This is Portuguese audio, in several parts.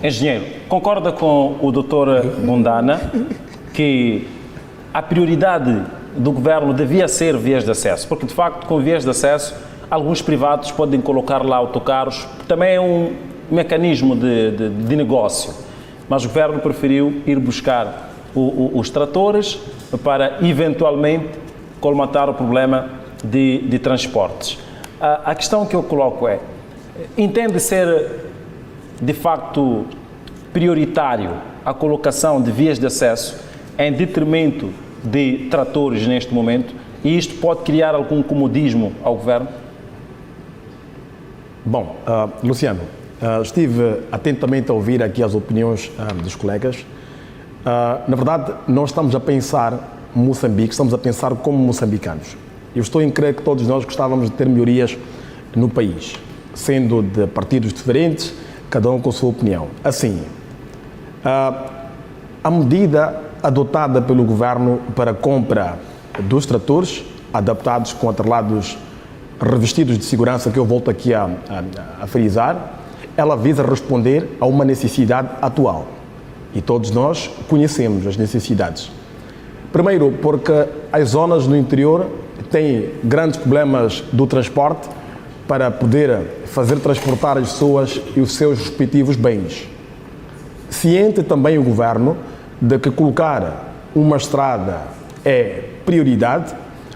Engenheiro, concorda com o Dr. Bundana que a prioridade do governo devia ser vias de acesso? Porque, de facto, com vias de acesso, alguns privados podem colocar lá autocarros, também é um mecanismo de negócio, mas o governo preferiu ir buscar os tratores para, eventualmente, colmatar o problema de transportes. A questão que eu coloco é, entende ser, de facto, prioritário a colocação de vias de acesso em detrimento de tratores neste momento, e isto pode criar algum comodismo ao governo? Bom, Luciano, estive atentamente a ouvir aqui as opiniões dos colegas. Na verdade, não estamos a pensar Moçambique, estamos a pensar como moçambicanos. Eu estou em crer que todos nós gostávamos de ter melhorias no país, sendo de partidos diferentes, cada um com a sua opinião. Assim, a medida adotada pelo governo para a compra dos tratores, adaptados com atrelados revestidos de segurança, que eu volto aqui a frisar, ela visa responder a uma necessidade atual. E todos nós conhecemos as necessidades. Primeiro, porque as zonas no interior têm grandes problemas do transporte para poder fazer transportar as pessoas e os seus respectivos bens. Ciente também o governo de que colocar uma estrada é prioridade,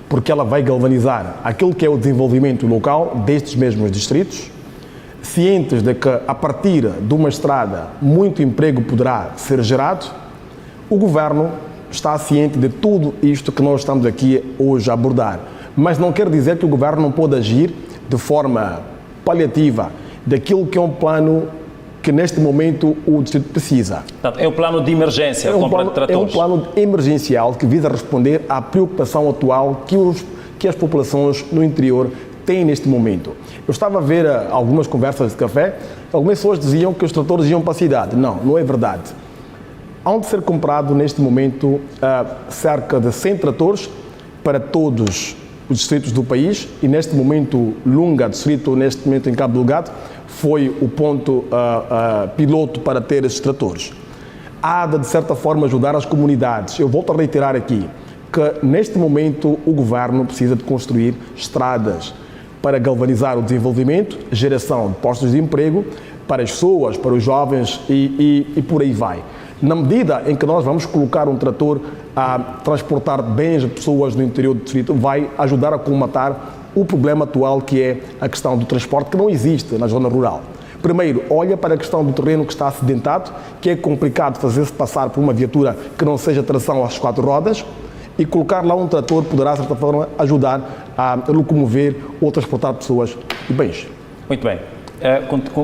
porque ela vai galvanizar aquilo que é o desenvolvimento local destes mesmos distritos. Cientes de que, a partir de uma estrada, muito emprego poderá ser gerado, o governo está ciente de tudo isto que nós estamos aqui hoje a abordar. Mas não quer dizer que o governo não pode agir de forma paliativa daquilo que é um plano que neste momento o distrito precisa. É o plano de emergência, compra de tratores. É um plano emergencial que visa responder à preocupação atual que as populações no interior têm neste momento. Eu estava a ver algumas conversas de café, algumas pessoas diziam que os tratores iam para a cidade. Não, não é verdade. Hão de ser comprado neste momento cerca de 100 tratores para todos os distritos do país, e neste momento Lunga, distrito neste momento em Cabo Delgado, foi o ponto piloto para ter esses tratores. Há de certa forma ajudar as comunidades. Eu volto a reiterar aqui que neste momento o governo precisa de construir estradas para galvanizar o desenvolvimento, geração de postos de emprego para as pessoas, para os jovens e por aí vai. Na medida em que nós vamos colocar um trator a transportar bens de pessoas no interior do distrito, vai ajudar a colmatar o problema atual, que é a questão do transporte, que não existe na zona rural. Primeiro, olha para a questão do terreno que está acidentado, que é complicado fazer-se passar por uma viatura que não seja tração às 4 rodas, e colocar lá um trator poderá, de certa forma, ajudar a locomover ou transportar pessoas e bens. Muito bem.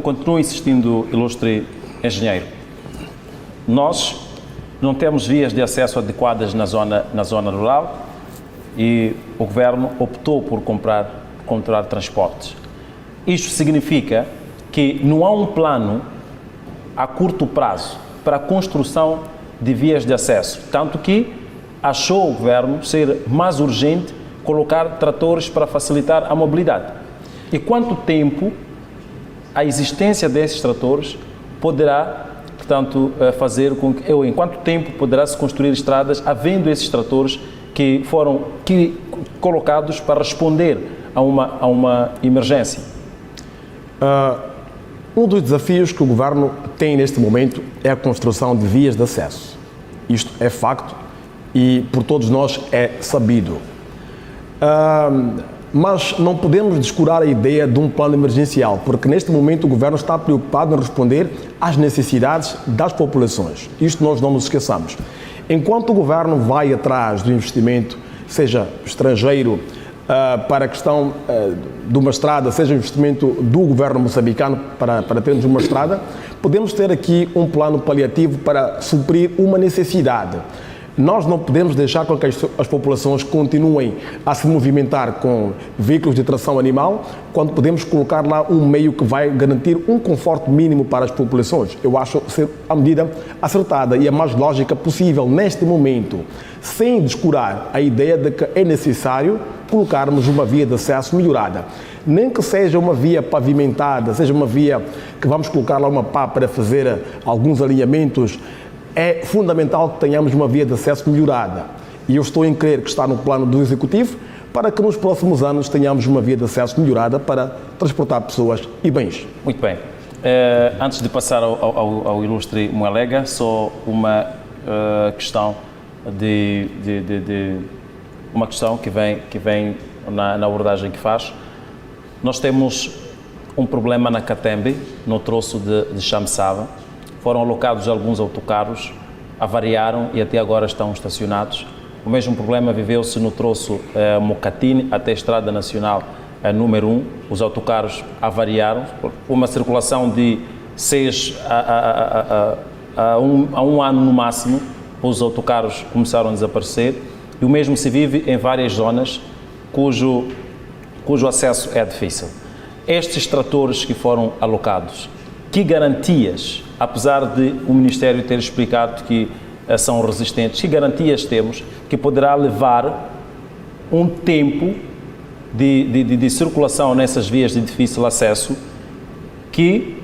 Continuo insistindo, ilustre engenheiro. Nós não temos vias de acesso adequadas na zona rural e o governo optou por comprar transportes. Isto significa que não há um plano a curto prazo para a construção de vias de acesso, tanto que achou o governo ser mais urgente colocar tratores para facilitar a mobilidade. E quanto tempo a existência desses tratores poderá, portanto, fazer com que, ou em quanto tempo poderá se construir estradas havendo esses tratores que foram colocados para responder a uma emergência? Um dos desafios que o governo tem neste momento é a construção de vias de acesso. Isto é facto e por todos nós é sabido. Mas não podemos descurar a ideia de um plano emergencial, porque neste momento o governo está preocupado em responder às necessidades das populações. Isto nós não nos esqueçamos. Enquanto o governo vai atrás do investimento, seja estrangeiro, para a questão de uma estrada, seja investimento do governo moçambicano para termos uma estrada, podemos ter aqui um plano paliativo para suprir uma necessidade. Nós não podemos deixar com que as populações continuem a se movimentar com veículos de tração animal, quando podemos colocar lá um meio que vai garantir um conforto mínimo para as populações. Eu acho ser a medida acertada e a mais lógica possível neste momento, sem descurar a ideia de que é necessário colocarmos uma via de acesso melhorada. Nem que seja uma via pavimentada, seja uma via que vamos colocar lá uma pá para fazer alguns alinhamentos, é fundamental que tenhamos uma via de acesso melhorada. E eu estou em crer que está no plano do Executivo para que nos próximos anos tenhamos uma via de acesso melhorada para transportar pessoas e bens. Muito bem. Antes de passar ao ilustre Muelega, só uma questão uma questão que vem na abordagem que faz. Nós temos um problema na Catembe, no troço de Chamsaba. Foram alocados alguns autocarros, avariaram e até agora estão estacionados. O mesmo problema viveu-se no troço Mocatine até a Estrada Nacional número 1. Os autocarros avariaram, uma circulação de 6 a um ano no máximo, os autocarros começaram a desaparecer, e o mesmo se vive em várias zonas cujo acesso é difícil. Estes tratores que foram alocados, que garantias, apesar de o Ministério ter explicado que são resistentes, que garantias temos que poderá levar um tempo de circulação nessas vias de difícil acesso que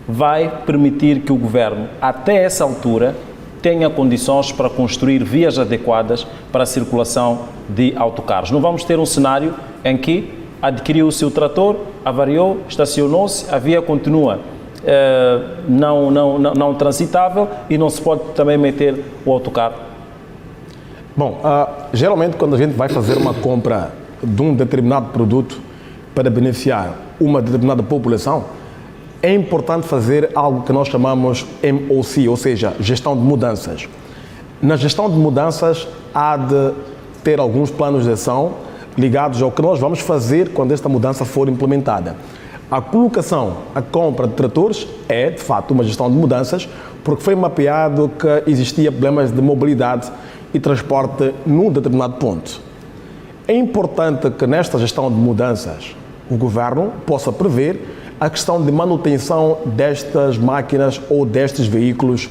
vai permitir que o Governo, até essa altura, tenha condições para construir vias adequadas para a circulação de autocarros. Não vamos ter um cenário em que adquiriu o seu trator, avariou, estacionou-se, a via continua não transitável e não se pode também meter o autocarro. Bom, geralmente quando a gente vai fazer uma compra de um determinado produto para beneficiar uma determinada população, é importante fazer algo que nós chamamos MOC, ou seja, gestão de mudanças. Na gestão de mudanças há de ter alguns planos de ação ligados ao que nós vamos fazer quando esta mudança for implementada. A colocação, a compra de tratores é, de fato, uma gestão de mudanças, porque foi mapeado que existia problemas de mobilidade e transporte num determinado ponto. É importante que nesta gestão de mudanças o Governo possa prever a questão de manutenção destas máquinas ou destes veículos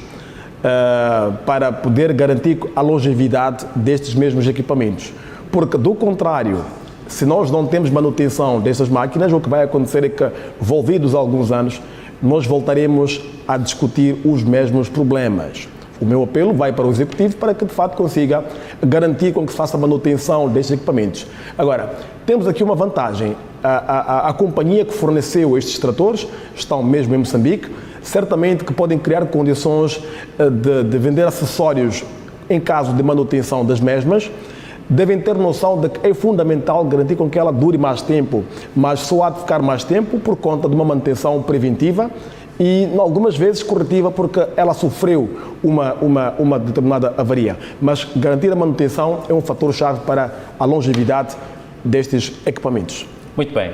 para poder garantir a longevidade destes mesmos equipamentos. Porque, do contrário, se nós não temos manutenção destas máquinas, o que vai acontecer é que, volvidos alguns anos, nós voltaremos a discutir os mesmos problemas. O meu apelo vai para o Executivo para que, de fato, consiga garantir com que se faça a manutenção destes equipamentos. Agora, temos aqui uma vantagem. A companhia que forneceu estes tratores estão mesmo em Moçambique, certamente que podem criar condições de vender acessórios em caso de manutenção das mesmas. Devem ter noção de que é fundamental garantir com que ela dure mais tempo, mas só há de ficar mais tempo por conta de uma manutenção preventiva e, algumas vezes, corretiva, porque ela sofreu uma determinada avaria. Mas garantir a manutenção é um fator-chave para a longevidade destes equipamentos. Muito bem.